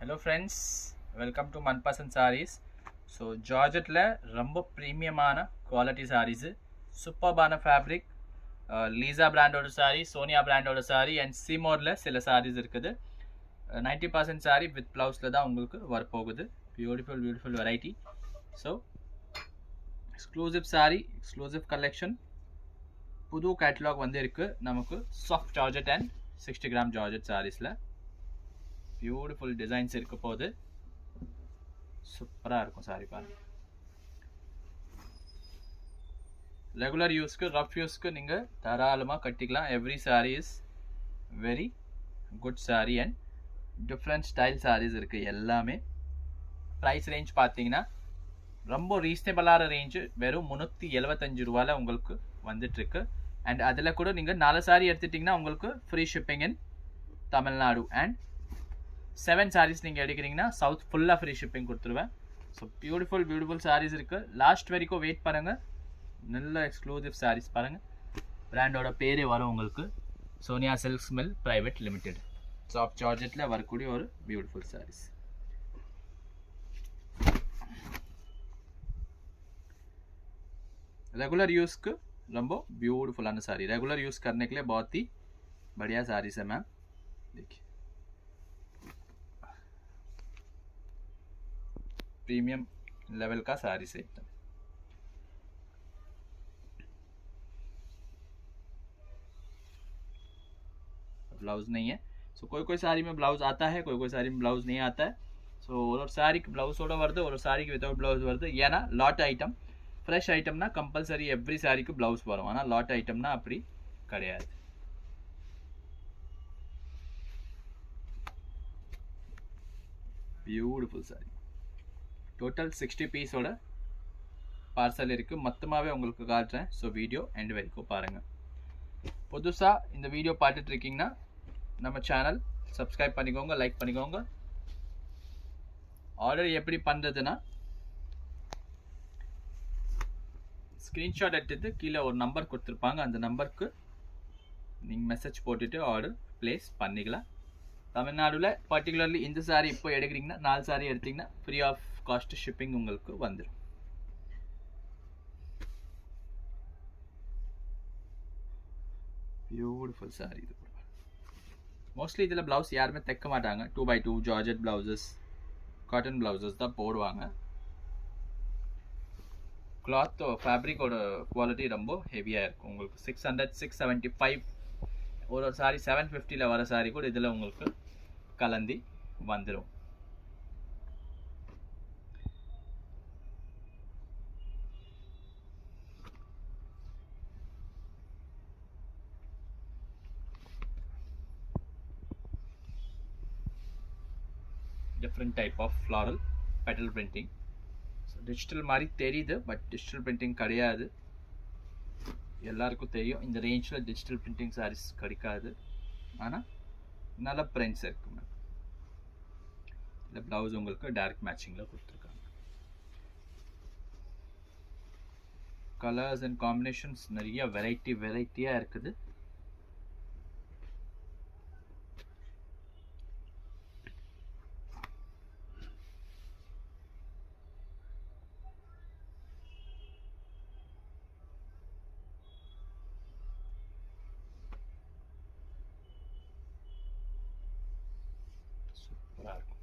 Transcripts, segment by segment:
Hello friends, welcome to Manpasan Sarees. So Georgette ரொம்ப பிரீமியமான quality sarees, சூப்பர்பான fabric, Lisa பிராண்டோட saree, சோனியா பிராண்டோட saree and சீமோர்ல சில sarees இருக்குது. 90% saree with blouse தான் உங்களுக்கு வரப்போகுது. Beautiful variety. So exclusive saree, exclusive collection. புது கேட்டலாக் வந்து இருக்கு நமக்கு soft georgette and 60 gram georgette sareesல. Beautiful designs இருக்க போகுது. சூப்பரா இருக்கும் சாரி பாருங்க. ரெகுலர் யூஸ்க்கு ரஃப் யூஸ்க்கு நீங்க தாராளமா கட்டிக்கலாம். Every saree is very good saree and different style sarees இருக்கு எல்லாமே. பிரைஸ் ரேஞ்ச் பாத்தீங்கன்னா ரொம்ப ரீசனபிளான ரேஞ்ச், வெறும் 375 ரூபாயில உங்களுக்கு வந்துட்டு இருக்கு. அண்ட் அதுல கூட நீங்க 4 saree எடுத்துட்டீங்கன்னா உங்களுக்கு free shipping in Tamil Nadu and 7 sarees நீங்கள் எடுக்கிறீங்கன்னா சவுத் ஃபுல்லாக ஃப்ரீ ஷிப்பிங் கொடுத்துருவேன். ஸோ பியூட்டிஃபுல் sarees இருக்குது. லாஸ்ட் வரைக்கும் வெயிட் பண்ணுங்கள். நல்ல எக்ஸ்க்ளூசிவ் sarees பாருங்கள். பிராண்டோட பேரே வரும் உங்களுக்கு, Sonia silks mill private limited. Soft ஜார்ஜெட்டில் வரக்கூடிய ஒரு பியூட்டிஃபுல் sarees. रेगुलर यूज़ को ரொம்ப ब्यूटीफुल साड़ी. रेगुलर यूज़ करने के लिए बहुत ही बढ़िया sarees है मैम. देखिए प्रीमियम लेवल का sarees है एकदम. ब्लाउज नहीं है. सो कोई साड़ी में ब्लाउज आता है, कोई साड़ी में ब्लाउज नहीं आता है. सो और साड़ी की ब्लाउज वर्द और साड़ी की विदाउट ब्लाउज वर्द ஏன்னா லாட் ஐட்டம். ஃப்ரெஷ் ஐட்டம்னா கம்பல்சரி எவ்ரி சாரிக்கு பிளவுஸ் வரும். ஆனால் லாட் ஐட்டம்னா அப்படி கிடையாது. Beautiful sorry. டோட்டல் 60 பீஸோட பார்சல் இருக்கு. மொத்தமாகவே உங்களுக்கு காட்டுறேன். ஸோ வீடியோ எண்ட் வரைக்கும் பாருங்க. புதுசாக இந்த வீடியோ பார்த்துட்டு இருக்கீங்கன்னா நம்ம சேனல் சப்ஸ்கிரைப் பண்ணிக்கோங்க, லைக் பண்ணிக்கோங்க. ஆர்டர் எப்படி பண்ணுறதுன்னா ஸ்க்ரீன்ஷாட் எடுத்து கீழே ஒரு நம்பர் கொடுத்துருப்பாங்க. அந்த நம்பருக்கு நீங்கள் மெசேஜ் போட்டுட்டு ஆர்டர் ப்ளேஸ் பண்ணிக்கலாம். தமிழ்நாடுல பர்டிகுலர்லி இந்த சாரி இப்போ எடுக்கிறீங்கன்னா 4 சாரி எடுத்தீங்கன்னா ஃப்ரீ ஆஃப் காஸ்ட் ஷிப்பிங் உங்களுக்கு வந்துடும். Beautiful sorry. இது மோஸ்ட்லி இதில் ப்ளவுஸ் யாருமே தைக்க மாட்டாங்க. 2x2 georgette blouses, cotton blouses தான் போடுவாங்க. கிளாத் ஃபேப்ரிக்கோட குவாலிட்டி ரொம்ப ஹெவியாக இருக்கும். உங்களுக்கு 600 675 ஒரு சாரி 750 வர சாரி கூட இதில் உங்களுக்கு கலந்தி வந்துடும். Different type of floral petal printing. Digital மாதிரி தெரியுது, பட் டிஜிட்டல் பிரிண்டிங் கிடையாது. எல்லாருக்கும் தெரியும் இந்த ரேஞ்சில் டிஜிட்டல் பிரிண்டிங் சாரீஸ் கிடைக்காது. ஆனால் நல்ல பிரிண்ட்ஸ் இருக்கு மேம். இந்த ப்ளவுஸ் உங்களுக்கு டைரக்ட் மேட்சிங்கில் கொடுத்துருக்காங்க. கலர்ஸ் அண்ட் காம்பினேஷன்ஸ் நிறைய வெரைட்டியாக இருக்குது. சூப்பராக இருக்கும்.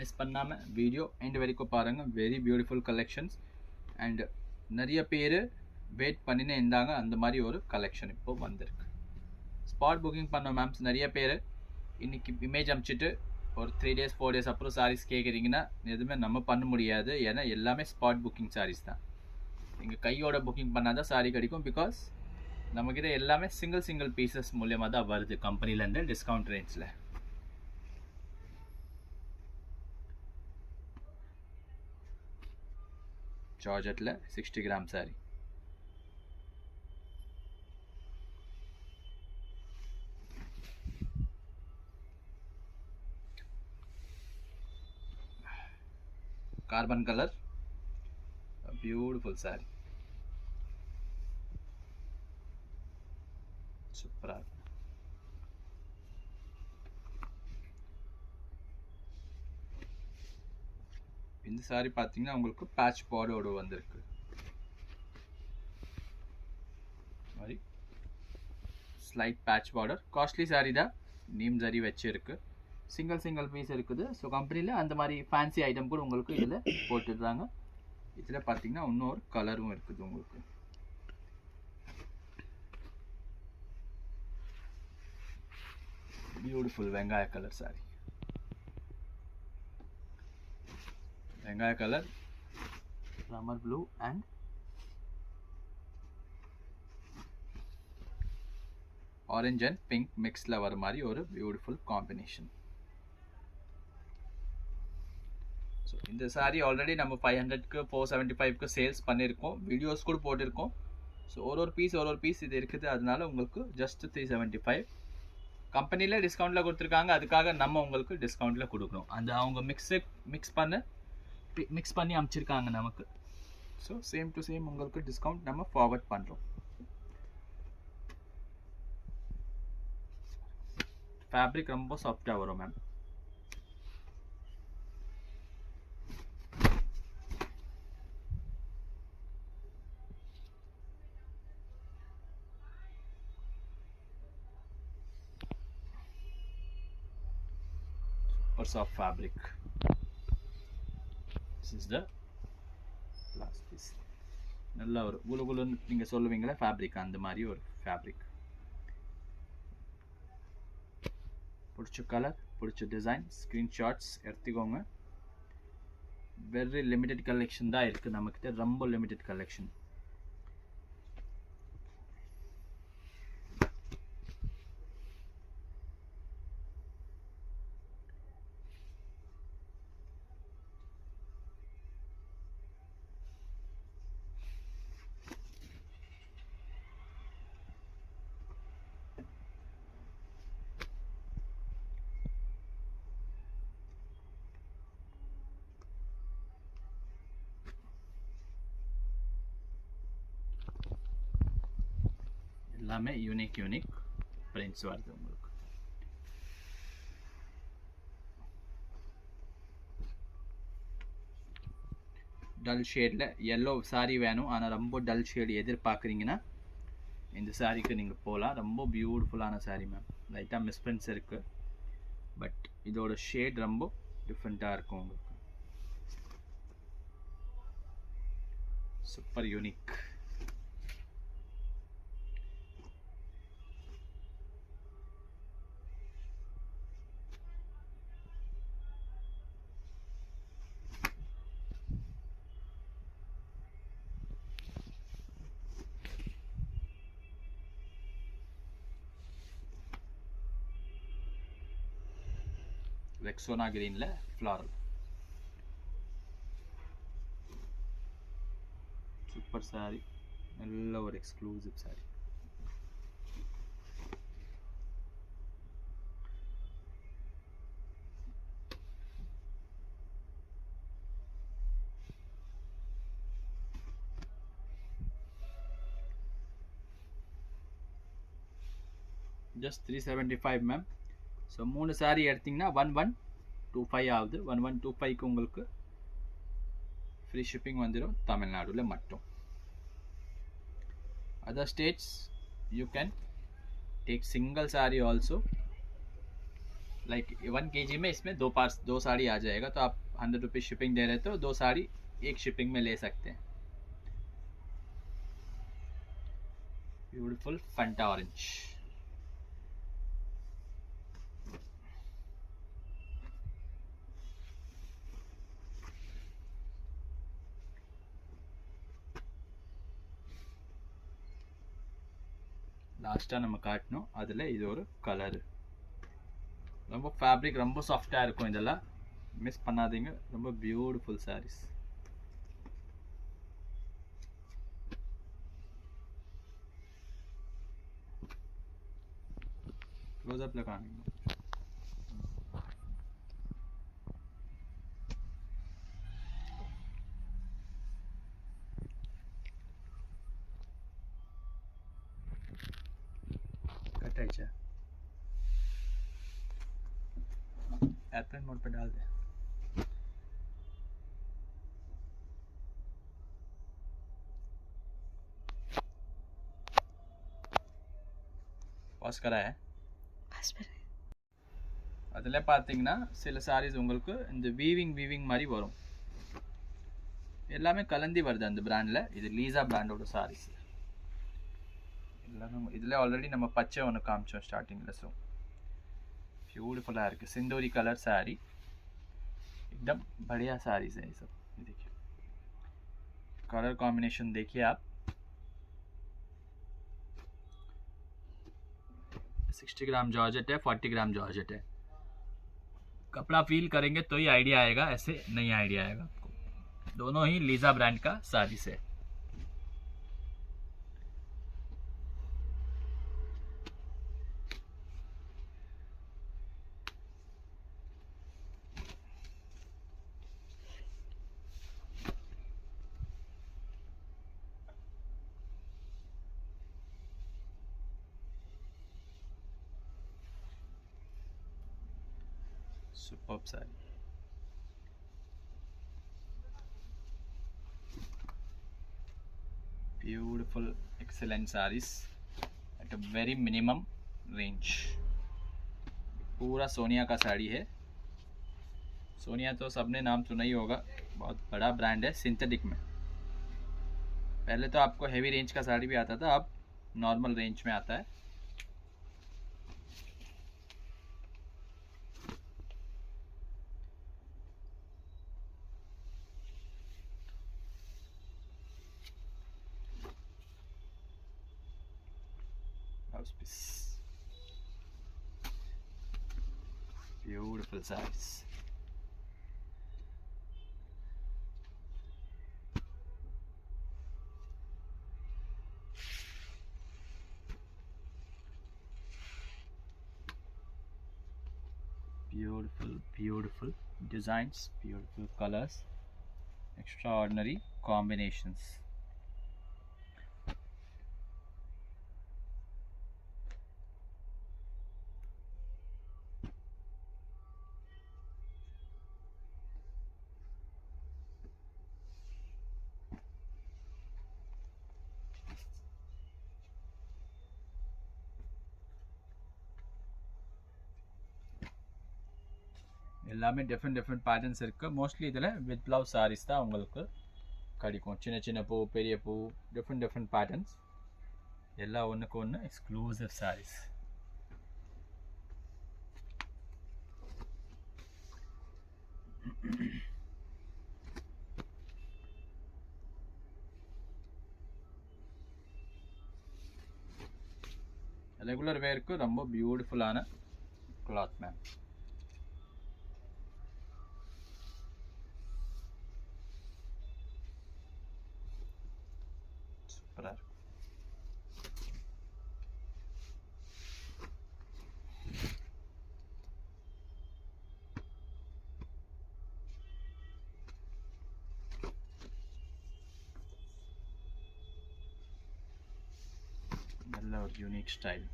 மிஸ் பண்ணாமல் வீடியோ எண்ட் வரைக்கும் பாருங்கள். வெரி பியூட்டிஃபுல் கலெக்ஷன்ஸ் அண்ட் நிறைய பேர் வெயிட் பண்ணினே இருந்தாங்க. அந்த மாதிரி ஒரு கலெக்ஷன் இப்போ வந்திருக்கு. ஸ்பாட் புக்கிங் பண்ண மேம்ஸ் நிறைய பேர் இன்னைக்கு இமேஜ் அனுப்பிச்சிட்டு ஒரு 3 days 4 days அப்புறம் சாரீஸ் கேட்குறீங்கன்னா எதுவுமே நம்ம பண்ண முடியாது. ஏன்னா எல்லாமே ஸ்பாட் புக்கிங் சாரீஸ் தான். நீங்கள் கையோட புக்கிங் பண்ணால் தான் சாரீ கிடைக்கும். பிகாஸ் நம்மக்கிட்ட எல்லாமே சிங்கிள் பீசஸ் மூலியமாக தான் வருது கம்பெனிலேருந்து டிஸ்கவுண்ட் ரேஞ்சில். ஜார்ஜெட்டில் 60 gram sorry. carbon color, a beautiful saree. Super. இந்த saree பாத்தீங்கன்னா உங்களுக்கு patch border வந்திருக்கு. மாதிரி slight patch border. Costly saree தான். neem zari வச்சு இருக்கு. சிங்கிள் பீஸ் இருக்குது. ஸோ கம்பெனியில் அந்த மாதிரி ஃபேன்சி ஐட்டம் கூட உங்களுக்கு இதில் போட்டுடுறாங்க. இதில் பார்த்தீங்கன்னா இன்னொரு கலரும் இருக்குது உங்களுக்கு. பியூட்டிஃபுல் வெங்காய கலர் சாரி. வெங்காய colour, Ramar blue and orange and pink மிக்ஸில் வர மாதிரி ஒரு பியூட்டிஃபுல் காம்பினேஷன். ஸோ இந்த சாரீ ஆல்ரெடி நம்ம 500க்கு 475க்கு சேல்ஸ் பண்ணியிருக்கோம், வீடியோஸ் கூட போட்டிருக்கோம். ஸோ ஒரு பீஸ் இது இருக்குது, அதனால உங்களுக்கு ஜஸ்ட் 375. கம்பெனியில் டிஸ்கவுண்ட்டில் கொடுத்துருக்காங்க, அதுக்காக நம்ம உங்களுக்கு டிஸ்கவுண்ட்டில் கொடுக்கணும். அந்த அவங்க மிக்ஸ் பண்ணி அனுப்பிச்சிருக்காங்க நமக்கு. ஸோ சேம் டு சேம் உங்களுக்கு டிஸ்கவுண்ட் நம்ம ஃபார்வர்ட் பண்ணுறோம். ஃபேப்ரிக் ரொம்ப சாஃப்டாக வரும் ma'am. Soft fabric. This is the last piece. நல்ல ஒரு குலுகுலுன்னு நீங்க சொல்லுவீங்களே ஃபேப்ரிக், அந்த மாதிரி ஒரு ஃபேப்ரிக். பிடிச்ச கலர், பிடிச்ச டிசைன், ஸ்க்ரீன்ஷாட்ஸ் எடுத்துக்கோங்க. வெரி லிமிடெட் கலெக்ஷன் தான் இருக்கு நம்மக்கிட்ட, ரொம்ப லிமிடெட் கலெக்ஷன். எல்லாமே யூனிக் பிரிண்ட்ஸ் வருது உங்களுக்கு. டல் ஷேடில் எல்லோ சாரீ வேணும், ஆனால் ரொம்ப டல் ஷேடு எதிர்பார்க்குறீங்கன்னா இந்த சாரீக்கு நீங்கள் போகலாம். ரொம்ப பியூட்டிஃபுல்லான சாரீ மேம். லைட்டாக மிஸ்பிரிண்ட்ஸ் இருக்குது, பட் இதோட ஷேட் ரொம்ப டிஃப்ரெண்ட்டாக இருக்கும் உங்களுக்கு. Super unique. ரெக்ஸோனா கிரீன்ல ஃப்ளாரல். சூப்பர் சாரி, நல்ல ஒரு exclusive saree. Just 375 ma'am. So 3 saree எடுத்திங்கன்னா 1125 ஆகுது. 1125க்கு உங்களுக்கு ஃப்ரீ ஷிப்பிங் வந்துடும் தமிழ்நாடுல மட்டும். Other states you can take single sari also, like 1 kg में इसमें दो साड़ी आ जाएगा, तो आप 100 रुपीज़ शिपिंग दे रहे तो 2 साड़ी एक शिपिंग में ले सकते हैं. Beautiful Fanta orange. லாஸ்ட்டாக நம்ம காட்டணும், அதில் இது ஒரு கலரு. ரொம்ப ஃபேப்ரிக் ரொம்ப சாஃப்டாக இருக்கும், இதெல்லாம் மிஸ் பண்ணாதீங்க. ரொம்ப பியூட்டிஃபுல் சாரீஸ். க்ளோஸ்அப்பில் காணுங்க. है एयरप्लेन मोड पे डाल दे பாஸ் கரா அதில் பார்த்தீங்கன்னா சில சாரீஸ் உங்களுக்கு இந்த வீவிங் மாதிரி வரும் எல்லாமே கலந்தி வருது அந்த பிராண்டில் இது லீசா பிராண்டோட சாரீஸ் எல்லாமே இதில் ஆல்ரெடி நம்ம பச்சை ஒன்று காமிச்சோம் ஸ்டார்டிங்கில் ஸோ ब्यूटीफुल्लाக இருக்குது सिंदूरी कलर साड़ी एकदम बढ़िया साड़ीज है ये सब देखिए कलर कॉम्बिनेशन देखिए आप 60 ग्राम जॉर्जेट है 40 ग्राम जॉर्जेट है कपड़ा फील करेंगे तो ही आइडिया आएगा ऐसे नहीं आइडिया आएगा आपको दोनों ही लीजा ब्रांड का साड़ीज है Superb saree. Beautiful, excellent sarees at a very minimum range. पूरा सोनिया का साड़ी है. सोनिया तो सबने नाम सुना ही होगा, बहुत बड़ा ब्रांड है सिंथेटिक में. पहले तो आपको हेवी रेंज का साड़ी भी आता था, अब नॉर्मल रेंज में आता है. Beautiful sarees. Beautiful designs, beautiful colors, extraordinary combinations. எல்லாமே டிஃப்ரெண்ட் பேட்டர்ன்ஸ் இருக்குது. மோஸ்ட்லி இதில் வித் ப்ளவுஸ் சாரீஸ் தான் உங்களுக்கு கிடைக்கும். சின்ன பூ, பெரிய பூ, டிஃப்ரெண்ட் பேட்டர்ன்ஸ், எல்லாம் ஒன்றுக்கு ஒன்று எக்ஸ்க்ளூசிவ் சாரீஸ். ரெகுலர் வேருக்கு ரொம்ப பியூட்டிஃபுல்லான கிளாத் மேம். சூப்பராக இருக்கும். நல்ல ஒரு unique style.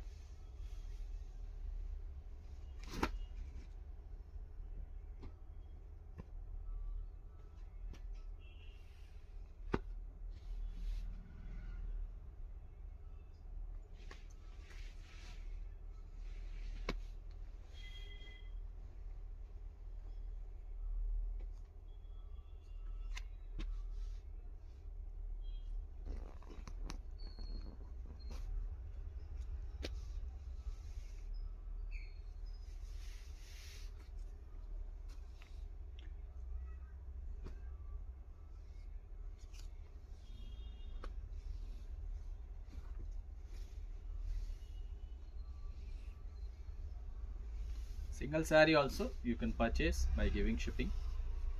Single sari also you can purchase by giving shipping.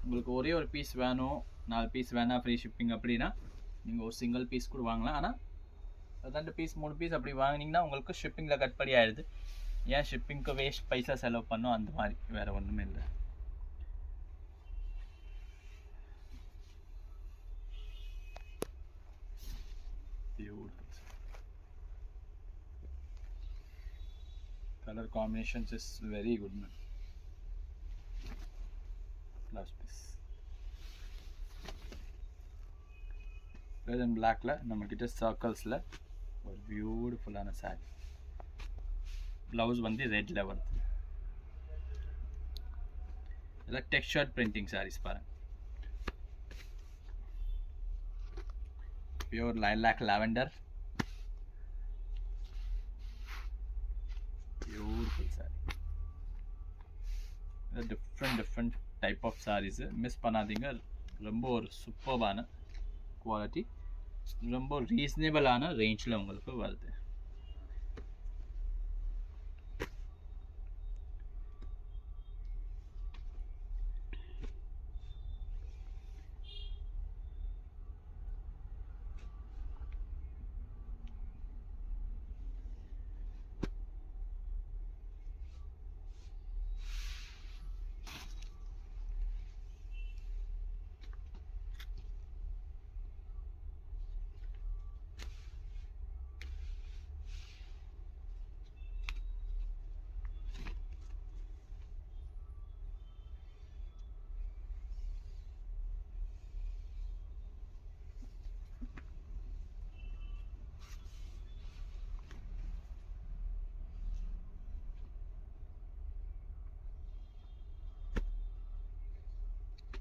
உங்களுக்கு ஒரே ஒரு பீஸ் வேணும், 4 பீஸ் வேணாம், ஃப்ரீ ஷிப்பிங் அப்படின்னா நீங்கள் ஒரு சிங்கிள் பீஸ் கூட வாங்கலாம். ஆனால் 2 பீஸ் 3 பீஸ் அப்படி வாங்கினீங்கன்னா உங்களுக்கு ஷிப்பிங்கில் கட்படி ஆகிடுது. ஏன் ஷிப்பிங்க்கு வேஸ்ட் பைசா செலவு பண்ணோம், அந்த மாதிரி வேறு ஒன்றுமே இல்லை. Color combinations is very good, man. Blouse piece. Red and black la namakita circles la ஒரு பியூட்டிஃபுல்லான saree. Blouse வந்து ரெட்ல வருது. இதெல்லாம் டெக்ஸ்சர்ட் பிரிண்டிங் sarees பாருங்க. Pure lilac lavender. Beautiful saree. Different type of sarees. Miss பண்ணாதீங்க. ரொம்ப ஒரு சூப்பர்பான குவாலிட்டி, ரொம்ப ரீசனபிளான ரேஞ்சில் உங்களுக்கு வருது.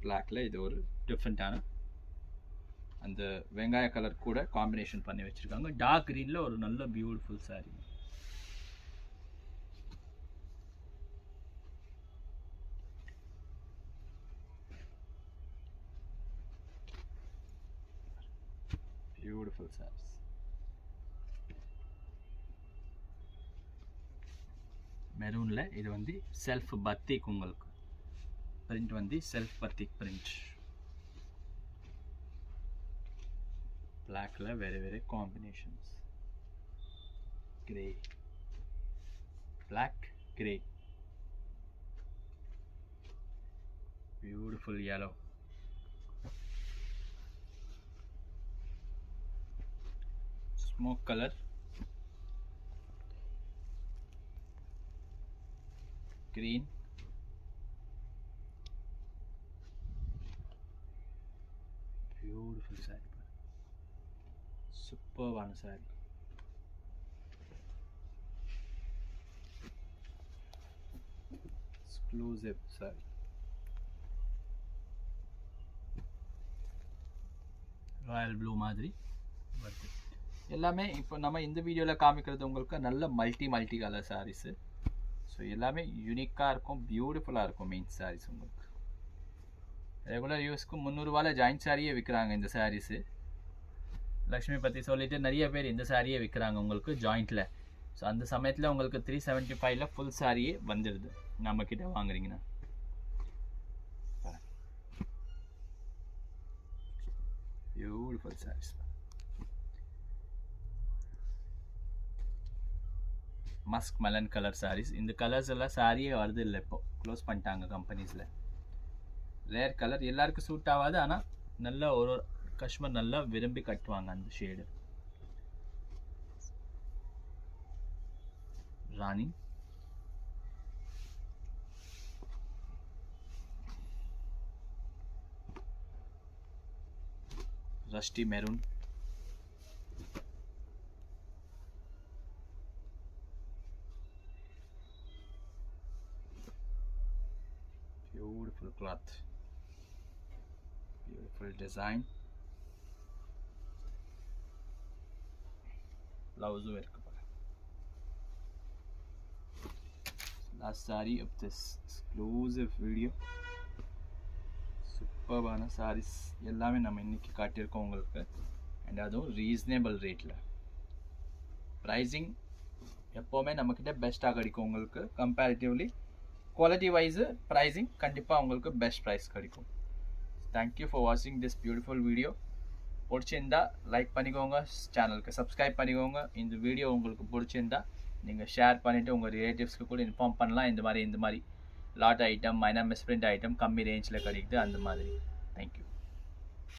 பிளாக்ல இது ஒரு டிஃப்ரெண்டான அந்த வெங்காய கலர் கூட காம்பினேஷன் பண்ணி வச்சிருக்காங்க. டார்க் கிரீன்ல ஒரு நல்ல பியூட்டிஃபுல் saree. Beautiful sarees. மெரூன்ல இது வந்து செல்ஃப் பத்திக், உங்களுக்கு print வந்து self பத்திக் print. black la very combinations. Grey, black, grey, beautiful yellow, smoke color, green, beautiful saree, superb on saree. Exclusive saree. Royal blue மாதிரி வருது. எல்லாமே இப்போ நம்ம இந்த வீடியோவில் காமிக்கிறது உங்களுக்கு நல்ல மல்டி கலர் சாரீஸு. ஸோ எல்லாமே யூனிக்காக இருக்கும், பியூட்டிஃபுல்லாக இருக்கும். மெயின் சாரீஸ் உங்களுக்கு ரெகுலர் யூஸ்க்கு 300 ரூபாயில் ஜாயின்ட் சாரியே விற்கிறாங்க இந்த சாரீஸு. லக்ஷ்மி பற்றி சொல்லிட்டு நிறைய பேர் இந்த சாரியே விற்கிறாங்க உங்களுக்கு ஜாயிண்ட்டில். ஸோ அந்த சமயத்தில் உங்களுக்கு 375ல் ஃபுல் சாரியே வந்துடுது நம்மக்கிட்ட வாங்குறீங்கன்னா. Beautiful sarees. Musk melon colour sarees. இந்த கலர்ஸ் எல்லாம் சாரியே வருது இல்லை, இப்போ க்ளோஸ் பண்ணிட்டாங்க கம்பெனிஸில். ரேர் கலர், எல்லாருக்கும் சூட் ஆகாது, ஆனால் நல்ல ஒரு கஸ்டமர் நல்லா விரும்பி கட்டுவாங்க அந்த ஷேடு. ராணி, rusty maroon, beautiful cloth, beautiful design. Blouse work. Last saree of this exclusive video. சூப்பர்பான சாரீஸ் எல்லாமே நம்ம இன்னைக்கு காட்டியிருக்கோம் உங்களுக்கு. அண்ட் அதுவும் ரீசனபிள் ரேட்டில். ப்ரைஸிங் எப்போவுமே நம்மக்கிட்ட பெஸ்ட்டாக கிடைக்கும் உங்களுக்கு. கம்பேரிட்டிவ்லி குவாலிட்டி வைஸு ப்ரைஸிங் கண்டிப்பாக உங்களுக்கு பெஸ்ட் ப்ரைஸ் கிடைக்கும். தேங்க்யூ ஃபார் வாட்சிங் திஸ் பியூட்டிஃபுல் வீடியோ. பிடிச்சிருந்தா லைக் பண்ணிக்கோங்க, சேனலுக்கு சப்ஸ்கிரைப் பண்ணிக்கோங்க. இந்த வீடியோ உங்களுக்கு பிடிச்சிருந்தா நீங்கள் ஷேர் பண்ணிவிட்டு உங்கள் ரிலேட்டிவ்ஸ்க்கு கூட இன்ஃபார்ம் பண்ணலாம். இந்த மாதிரி lot item, minor misprint item கம்மி ரேஞ்சில் கிடைக்குது அந்த மாதிரி. தேங்க்யூ.